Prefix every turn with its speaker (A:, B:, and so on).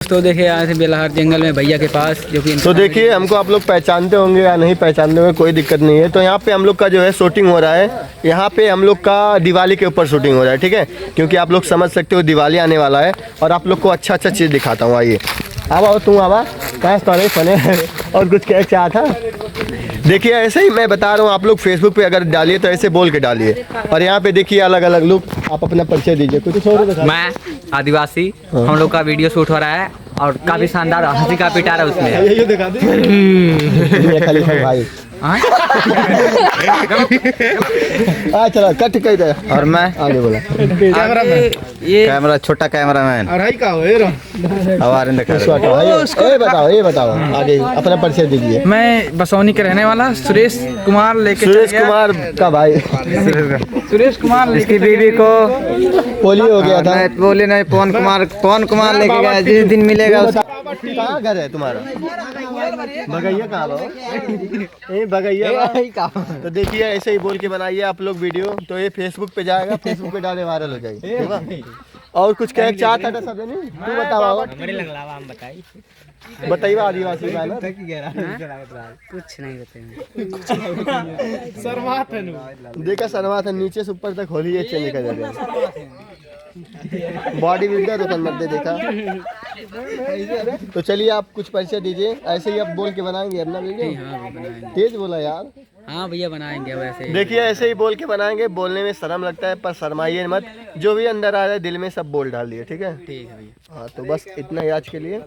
A: तो देखिए आए थे बेलहर जंगल में भैया के पास, जो कि
B: तो देखिए हमको आप लोग पहचानते होंगे या नहीं पहचानने में कोई दिक्कत नहीं है। तो यहाँ पे हम लोग का जो है शूटिंग हो रहा है। यहाँ पे हम लोग का दिवाली के ऊपर शूटिंग हो रहा है, ठीक है। क्योंकि आप लोग समझ सकते हो दिवाली आने वाला है और आप लोग को अच्छा अच्छा चीज़ दिखाता हूँ। आइए अब आओ, तुम आवा कहाँ तो फने और कुछ क्या चाह था। देखिए ऐसे ही मैं बता रहा हूँ, आप लोग फेसबुक पे अगर डालिए तो ऐसे बोल के डालिए। और यहाँ पे देखिए अलग अलग लुक। आप अपना परिचय दीजिए कुछ।
A: मैं आदिवासी, हम लोग का वीडियो शूट हो रहा है और काफी शानदार हंसी का पिटारा उसमें।
B: ये दिखा दे खलीफा भाई। चलो कट कर दे।
C: और मैं
B: आगे बोला
A: ये
C: कैमरा, छोटा कैमरा मैन।
B: ये बताओ आगे अपना परिचय दीजिए।
A: मैं बसौनी के रहने वाला सुरेश कुमार लेके
B: सुरेश कुमार का भाई।
A: सुरेश कुमार
C: इसकी बीवी को
B: पोलियो हो गया था।
C: बोले नहीं, पवन कुमार लेके गया। जिस दिन मिलेगा उसका।
B: कहाँ घर है तुम्हारा? बगैया कहाँ हो? बगैया। तो देखिए ऐसे ही बोल के बनाइए आप लोग वीडियो, तो ये फेसबुक पे जाएगा, फेसबुक पे डाले वायरल हो जाएगी, ठीक है। और कुछ कह चाहता था सब नहीं, तू बताओ। बताइए आदिवासी गाना
A: कुछ नहीं बताएंगे।
B: देखा शर्मा था, नीचे से ऊपर तक होली चेंज निकल जाते। बॉडी बिल्डर होता मर्दे देखा। तो चलिए आप कुछ परिचय दीजिए। ऐसे ही आप बोल के बनाएंगे अपना वीडियो। तेज बोला यार।
A: हाँ भैया बनाएंगे वैसे ही।
B: देखिए ऐसे ही बोल के बनाएंगे। बोलने में शर्म लगता है पर शर्माइए मत। जो भी अंदर आ रहा है दिल में सब बोल डाल दिए, ठीक है।
A: ठीक है भैया।
B: हाँ तो बस इतना ही आज के लिए।